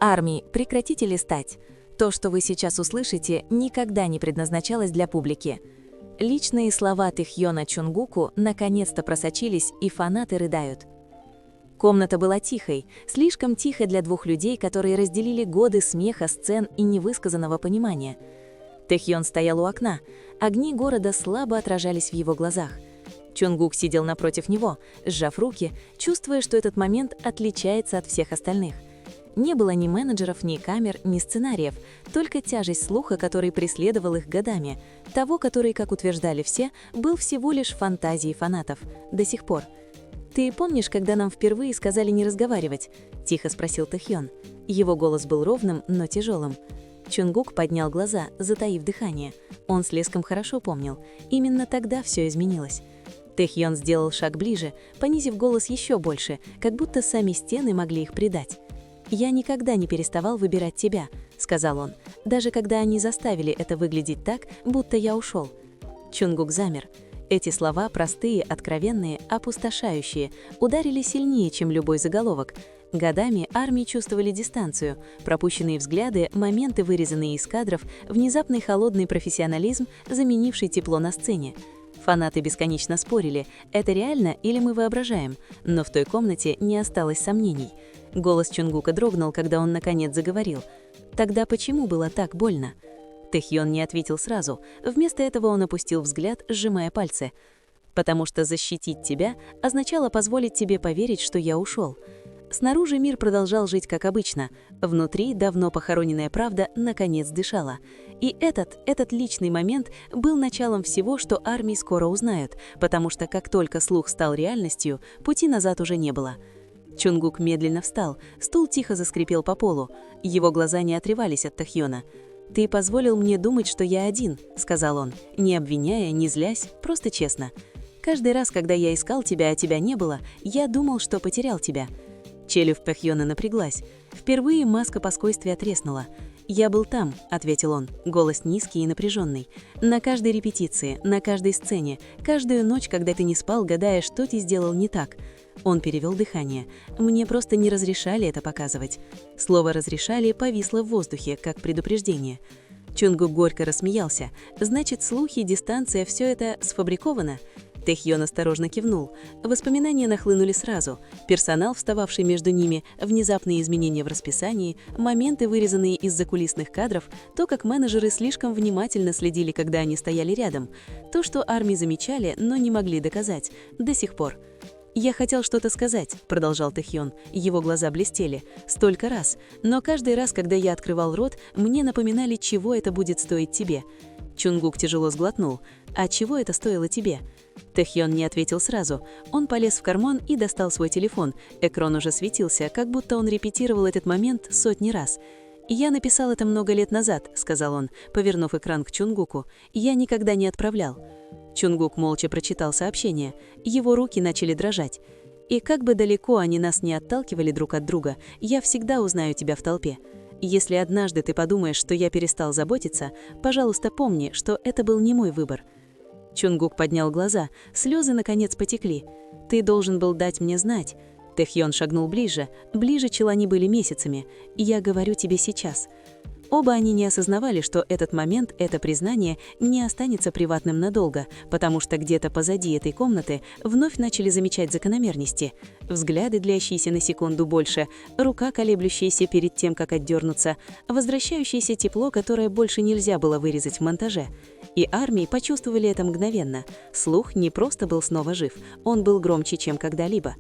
Армии, прекратите листать. То, что вы сейчас услышите, никогда не предназначалось для публики. Личные слова Тэхьона Чонгуку наконец-то просочились, и фанаты рыдают. Комната была тихой, слишком тихой для двух людей, которые разделили годы смеха, сцен и невысказанного понимания. Тэхьон стоял у окна, огни города слабо отражались в его глазах. Чонгук сидел напротив него, сжав руки, чувствуя, что этот момент отличается от всех остальных. Не было ни менеджеров, ни камер, ни сценариев, только тяжесть слуха, который преследовал их годами, того, который, как утверждали все, был всего лишь фантазией фанатов, до сих пор. «Ты помнишь, когда нам впервые сказали не разговаривать?» – тихо спросил Тэхьон. Его голос был ровным, но тяжелым. Чонгук поднял глаза, затаив дыхание. Он слишком хорошо помнил. Именно тогда все изменилось. Тэхьон сделал шаг ближе, понизив голос еще больше, как будто сами стены могли их предать. «Я никогда не переставал выбирать тебя», — сказал он, «даже когда они заставили это выглядеть так, будто я ушел». Чонгук замер. Эти слова, простые, откровенные, опустошающие, ударили сильнее, чем любой заголовок. Годами армии чувствовали дистанцию, пропущенные взгляды, моменты, вырезанные из кадров, внезапный холодный профессионализм, заменивший тепло на сцене. Фанаты бесконечно спорили, это реально или мы воображаем, но в той комнате не осталось сомнений. Голос Чонгука дрогнул, когда он наконец заговорил. Тогда почему было так больно? Тэхьон не ответил сразу. Вместо этого он опустил взгляд, сжимая пальцы. «Потому что защитить тебя означало позволить тебе поверить, что я ушел». Снаружи мир продолжал жить как обычно. Внутри давно похороненная правда наконец дышала. И этот личный момент был началом всего, что армии скоро узнают, потому что как только слух стал реальностью, пути назад уже не было. Чонгук медленно встал, стул тихо заскрипел по полу. Его глаза не отрывались от Тэхьона. «Ты позволил мне думать, что я один», — сказал он, не обвиняя, не злясь, просто честно. «Каждый раз, когда я искал тебя, а тебя не было, я думал, что потерял тебя». Челюсть Тэхьона напряглась. Впервые маска спокойствия треснула. «Я был там», — ответил он, голос низкий и напряженный. «На каждой репетиции, на каждой сцене, каждую ночь, когда ты не спал, гадая, что ты сделал не так». Он перевел дыхание. «Мне просто не разрешали это показывать». Слово «разрешали» повисло в воздухе, как предупреждение. Чонгук горько рассмеялся. «Значит, слухи, дистанция, все это сфабриковано?» Тэхьон осторожно кивнул. Воспоминания нахлынули сразу. Персонал, встававший между ними, внезапные изменения в расписании, моменты, вырезанные из закулисных кадров, то, как менеджеры слишком внимательно следили, когда они стояли рядом, то, что армии замечали, но не могли доказать. До сих пор. «Я хотел что-то сказать», — продолжал Тэхьон. Его глаза блестели. «Столько раз. Но каждый раз, когда я открывал рот, мне напоминали, чего это будет стоить тебе». Чонгук тяжело сглотнул. «А чего это стоило тебе?» Тэхьон не ответил сразу. Он полез в карман и достал свой телефон. Экран уже светился, как будто он репетировал этот момент сотни раз. «Я написал это много лет назад», — сказал он, повернув экран к Чонгуку. «Я никогда не отправлял». Чонгук молча прочитал сообщение. Его руки начали дрожать. «И как бы далеко они нас не отталкивали друг от друга, я всегда узнаю тебя в толпе. Если однажды ты подумаешь, что я перестал заботиться, пожалуйста, помни, что это был не мой выбор». Чонгук поднял глаза, слезы наконец потекли. «Ты должен был дать мне знать». Тэхьон шагнул ближе, чем они были месяцами. «Я говорю тебе сейчас». Оба они не осознавали, что этот момент, это признание, не останется приватным надолго, потому что где-то позади этой комнаты вновь начали замечать закономерности. Взгляды, длящиеся на секунду больше, рука, колеблющаяся перед тем, как отдернуться, возвращающееся тепло, которое больше нельзя было вырезать в монтаже. И армии почувствовали это мгновенно. Слух не просто был снова жив, он был громче, чем когда-либо.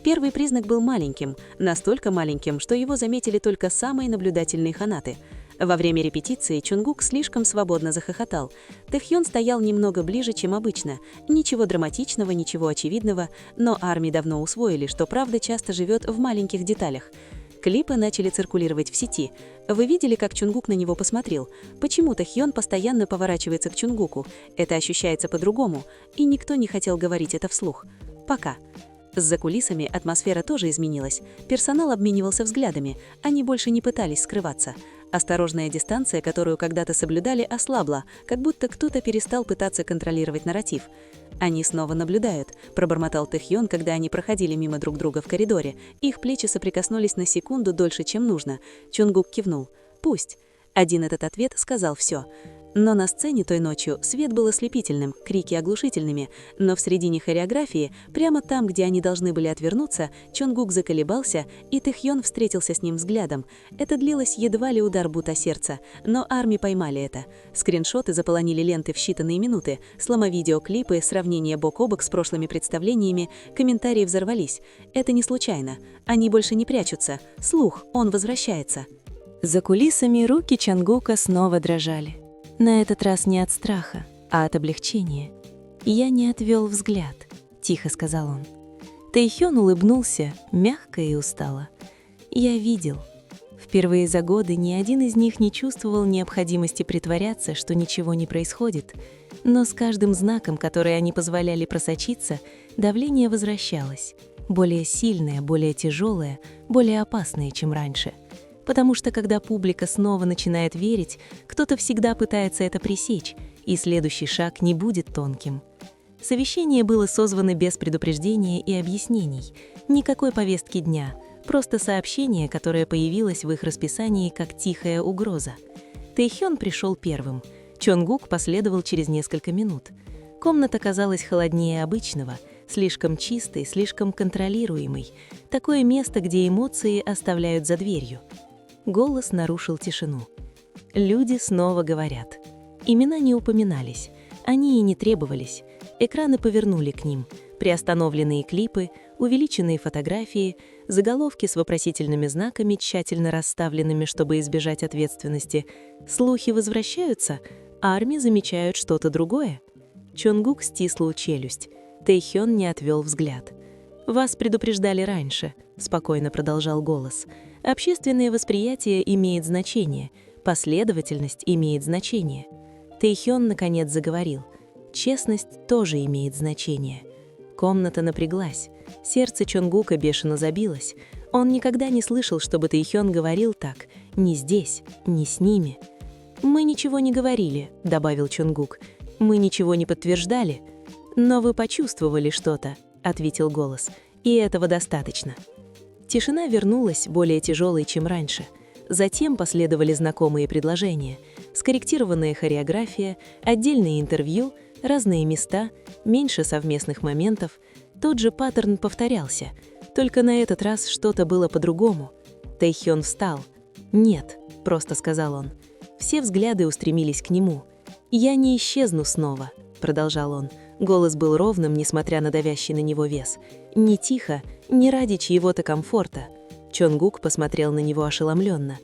Первый признак был маленьким, настолько маленьким, что его заметили только самые наблюдательные фанаты. Во время репетиции Чонгук слишком свободно захохотал. Тэхьон стоял немного ближе, чем обычно. Ничего драматичного, ничего очевидного, но армии давно усвоили, что правда часто живет в маленьких деталях. Клипы начали циркулировать в сети. Вы видели, как Чонгук на него посмотрел? Почему Тэхьон постоянно поворачивается к Чонгуку? Это ощущается по-другому, и никто не хотел говорить это вслух. Пока. За кулисами атмосфера тоже изменилась. Персонал обменивался взглядами, они больше не пытались скрываться. Осторожная дистанция, которую когда-то соблюдали, ослабла, как будто кто-то перестал пытаться контролировать нарратив. «Они снова наблюдают», — пробормотал Тэхьон, когда они проходили мимо друг друга в коридоре. Их плечи соприкоснулись на секунду дольше, чем нужно. Чонгук кивнул. «Пусть». Один этот ответ сказал все. Но на сцене той ночью свет был ослепительным, крики оглушительными, но в середине хореографии, прямо там, где они должны были отвернуться, Чонгук заколебался, и Тэхьон встретился с ним взглядом. Это длилось едва ли удар бута сердца, но армии поймали это. Скриншоты заполонили ленты в считанные минуты, сломо-видеоклипы, сравнения бок о бок с прошлыми представлениями, комментарии взорвались. Это не случайно. Они больше не прячутся. Слух, он возвращается. За кулисами руки Чонгука снова дрожали. На этот раз не от страха, а от облегчения. «Я не отвел взгляд», — тихо сказал он. Тэйхён улыбнулся, мягко и устало. «Я видел». Впервые за годы ни один из них не чувствовал необходимости притворяться, что ничего не происходит, но с каждым знаком, который они позволяли просочиться, давление возвращалось, более сильное, более тяжелое, более опасное, чем раньше. Потому что когда публика снова начинает верить, кто-то всегда пытается это пресечь, и следующий шаг не будет тонким. Совещание было созвано без предупреждения и объяснений, никакой повестки дня, просто сообщение, которое появилось в их расписании как тихая угроза. Тэйхён пришел первым, Чонгук последовал через несколько минут. Комната казалась холоднее обычного, слишком чистой, слишком контролируемой, такое место, где эмоции оставляют за дверью. Голос нарушил тишину. Люди снова говорят. Имена не упоминались, они и не требовались. Экраны повернули к ним. Приостановленные клипы, увеличенные фотографии, заголовки с вопросительными знаками, тщательно расставленными, чтобы избежать ответственности. Слухи возвращаются, а армии замечают что-то другое. Чонгук стиснул челюсть. Тэйхён не отвел взгляд. «Вас предупреждали раньше», — спокойно продолжал голос. «Общественное восприятие имеет значение, последовательность имеет значение». Тэйхён наконец заговорил. «Честность тоже имеет значение». Комната напряглась. Сердце Чонгука бешено забилось. Он никогда не слышал, чтобы Тэйхён говорил так. Ни здесь, ни с ними. «Мы ничего не говорили», — добавил Чонгук. «Мы ничего не подтверждали. Но вы почувствовали что-то», — ответил голос. «И этого достаточно». Тишина вернулась, более тяжелой, чем раньше. Затем последовали знакомые предложения. Скорректированная хореография, отдельные интервью, разные места, меньше совместных моментов. Тот же паттерн повторялся. Только на этот раз что-то было по-другому. Тэйхён встал. «Нет», — просто сказал он. Все взгляды устремились к нему. «Я не исчезну снова», — продолжал он. Голос был ровным, несмотря на давящий на него вес. Не тихо, не ради чьего-то комфорта. Чонгук посмотрел на него ошеломленно.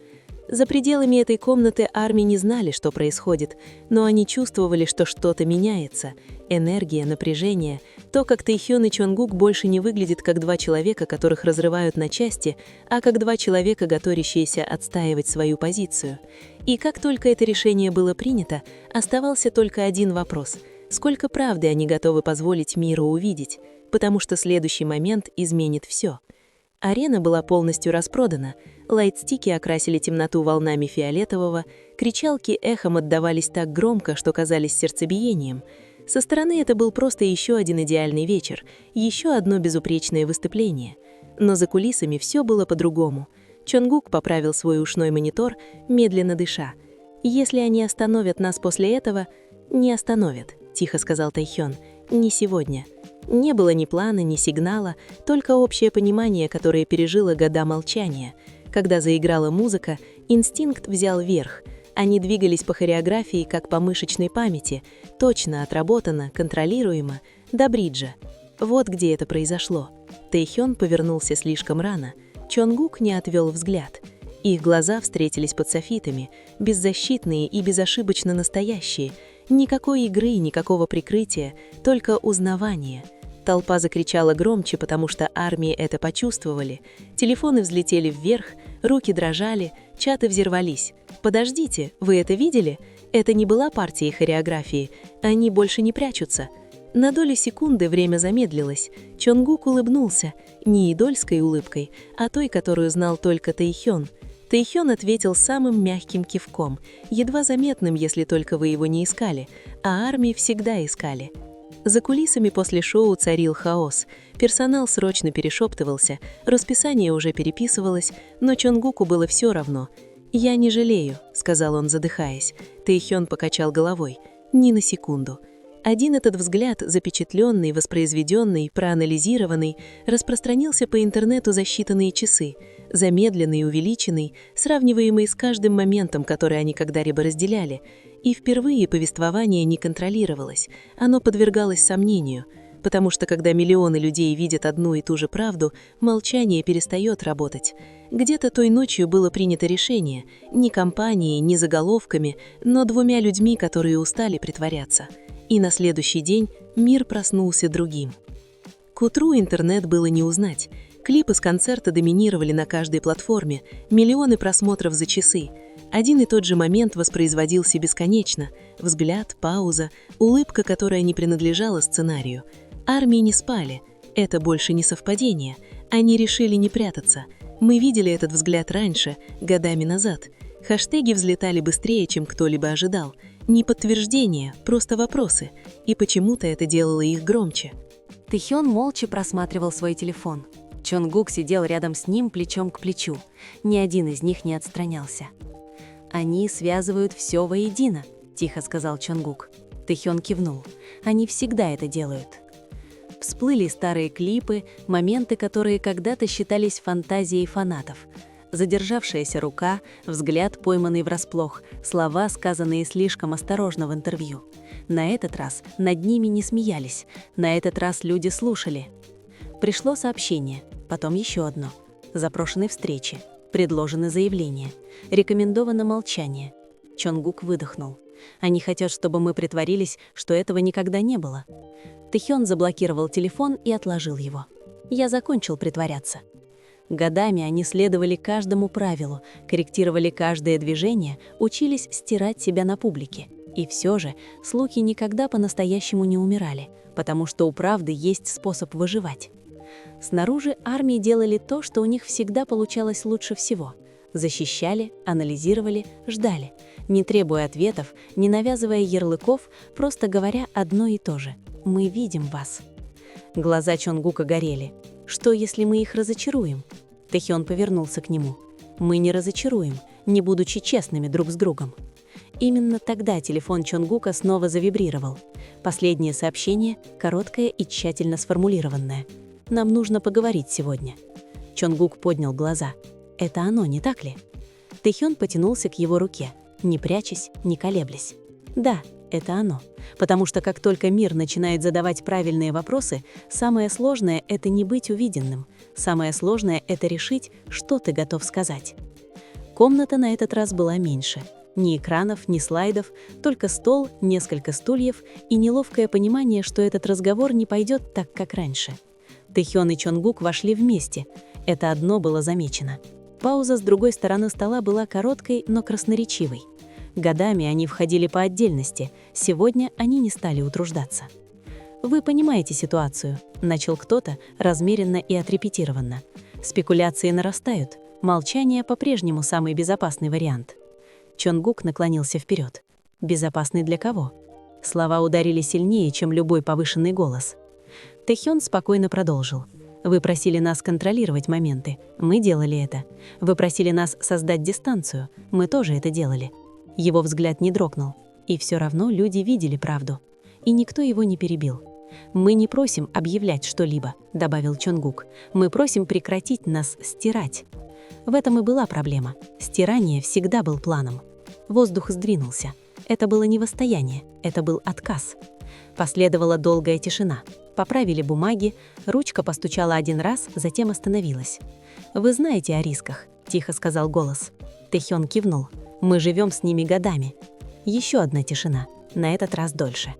За пределами этой комнаты армии не знали, что происходит, но они чувствовали, что что-то меняется. Энергия, напряжение, то, как Тэйхён и Чонгук больше не выглядят как два человека, которых разрывают на части, а как два человека, готовящиеся отстаивать свою позицию. И как только это решение было принято, оставался только один вопрос – сколько правды они готовы позволить миру увидеть, потому что следующий момент изменит все. Арена была полностью распродана, лайтстики окрасили темноту волнами фиолетового, кричалки эхом отдавались так громко, что казались сердцебиением. Со стороны это был просто еще один идеальный вечер, еще одно безупречное выступление. Но за кулисами все было по-другому. Чонгук поправил свой ушной монитор, медленно дыша. «Если они остановят нас после этого...» «Не остановят», — тихо сказал Тэйхён. «Не сегодня». Не было ни плана, ни сигнала, только общее понимание, которое пережило года молчания. Когда заиграла музыка, инстинкт взял верх. Они двигались по хореографии, как по мышечной памяти, точно, отработано, контролируемо, до бриджа. Вот где это произошло. Тэйхён повернулся слишком рано. Чонгук не отвел взгляд. Их глаза встретились под софитами, беззащитные и безошибочно настоящие. Никакой игры, никакого прикрытия, только узнавание. Толпа закричала громче, потому что армии это почувствовали. Телефоны взлетели вверх, руки дрожали, чаты взорвались. «Подождите, вы это видели? Это не была партия хореографии. Они больше не прячутся». На долю секунды время замедлилось. Чонгук улыбнулся, не идольской улыбкой, а той, которую знал только Тэйхён. Тэйхён ответил самым мягким кивком, едва заметным, если только вы его не искали, а армии всегда искали. За кулисами после шоу царил хаос. Персонал срочно перешептывался, расписание уже переписывалось, но Чонгуку было все равно. «Я не жалею», — сказал он, задыхаясь. Тэйхён покачал головой. «Ни на секунду». Один этот взгляд, запечатленный, воспроизведенный, проанализированный, распространился по интернету за считанные часы, замедленный, увеличенный, сравниваемый с каждым моментом, который они когда-либо разделяли. И впервые повествование не контролировалось, оно подвергалось сомнению, потому что когда миллионы людей видят одну и ту же правду, молчание перестает работать. Где-то той ночью было принято решение, не компанией, не заголовками, но двумя людьми, которые устали притворяться. И на следующий день мир проснулся другим. К утру интернет было не узнать. Клипы с концерта доминировали на каждой платформе, миллионы просмотров за часы. Один и тот же момент воспроизводился бесконечно. Взгляд, пауза, улыбка, которая не принадлежала сценарию. Армии не спали. Это больше не совпадение. Они решили не прятаться. Мы видели этот взгляд раньше, годами назад. Хэштеги взлетали быстрее, чем кто-либо ожидал. Не подтверждения, просто вопросы. И почему-то это делало их громче. Тэйхён молча просматривал свой телефон. Чонгук сидел рядом с ним плечом к плечу. Ни один из них не отстранялся. «Они связывают все воедино», — тихо сказал Чонгук. Тэйхён кивнул. «Они всегда это делают». Всплыли старые клипы, моменты, которые когда-то считались фантазией фанатов. Задержавшаяся рука, взгляд, пойманный врасплох, слова, сказанные слишком осторожно в интервью. На этот раз над ними не смеялись, на этот раз люди слушали. Пришло сообщение, потом еще одно. Запрошены встречи, предложены заявления, рекомендовано молчание. Чонгук выдохнул. Они хотят, чтобы мы притворились, что этого никогда не было. Тэйхён заблокировал телефон и отложил его. Я закончил притворяться. Годами они следовали каждому правилу, корректировали каждое движение, учились стирать себя на публике. И все же слухи никогда по-настоящему не умирали, потому что у правды есть способ выживать. Снаружи армии делали то, что у них всегда получалось лучше всего. Защищали, анализировали, ждали, не требуя ответов, не навязывая ярлыков, просто говоря одно и то же. «Мы видим вас». Глаза Чонгука горели. «Что, если мы их разочаруем?» Тэйхён повернулся к нему. «Мы не разочаруем, не будучи честными друг с другом». Именно тогда телефон Чонгука снова завибрировал. Последнее сообщение, короткое и тщательно сформулированное. «Нам нужно поговорить сегодня». Чонгук поднял глаза. «Это оно, не так ли?» Тэйхён потянулся к его руке, не прячась, не колеблясь. «Да, это оно. Потому что как только мир начинает задавать правильные вопросы, самое сложное — это не быть увиденным. Самое сложное — это решить, что ты готов сказать». Комната на этот раз была меньше. Ни экранов, ни слайдов, только стол, несколько стульев и неловкое понимание, что этот разговор не пойдет так, как раньше. Тэйхён и Чонгук вошли вместе. Это одно было замечено. Пауза с другой стороны стола была короткой, но красноречивой. Годами они входили по отдельности, сегодня они не стали утруждаться. «Вы понимаете ситуацию», — начал кто-то размеренно и отрепетированно. «Спекуляции нарастают, молчание по-прежнему самый безопасный вариант». Чонгук наклонился вперед. «Безопасный для кого?» Слова ударили сильнее, чем любой повышенный голос. Тэйхён спокойно продолжил. «Вы просили нас контролировать моменты, мы делали это. Вы просили нас создать дистанцию, мы тоже это делали». Его взгляд не дрогнул, и все равно люди видели правду. И никто его не перебил. «Мы не просим объявлять что-либо», — добавил Чонгук. «Мы просим прекратить нас стирать». В этом и была проблема. Стирание всегда был планом. Воздух сдвинулся. Это было не восстояние, это был отказ. Последовала долгая тишина. Поправили бумаги, ручка постучала один раз, затем остановилась. «Вы знаете о рисках», — тихо сказал голос. Тэйхён кивнул. «Мы живем с ними годами». Еще одна тишина, на этот раз дольше.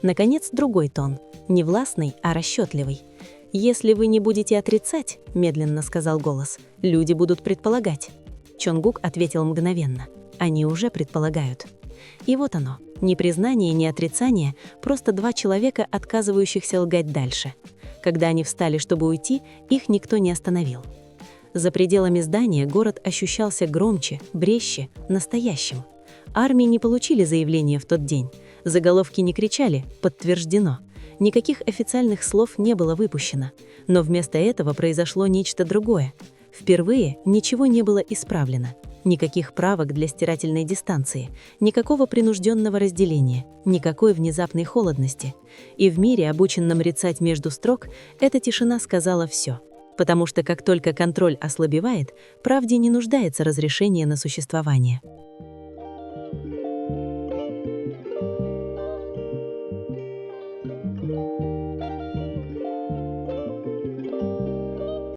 Наконец, другой тон, не властный, а расчетливый. «Если вы не будете отрицать», — медленно сказал голос, — «люди будут предполагать». Чонгук ответил мгновенно. «Они уже предполагают». И вот оно. Ни признание, ни отрицание, просто два человека, отказывающихся лгать дальше. Когда они встали, чтобы уйти, их никто не остановил. За пределами здания город ощущался громче, брезче, настоящим. Армии не получили заявления в тот день. Заголовки не кричали «Подтверждено». Никаких официальных слов не было выпущено. Но вместо этого произошло нечто другое. Впервые ничего не было исправлено. Никаких правок для стирательной дистанции, никакого принужденного разделения, никакой внезапной холодности. И в мире, обученном рицать между строк, эта тишина сказала все. Потому что как только контроль ослабевает, правде не нуждается разрешение на существование.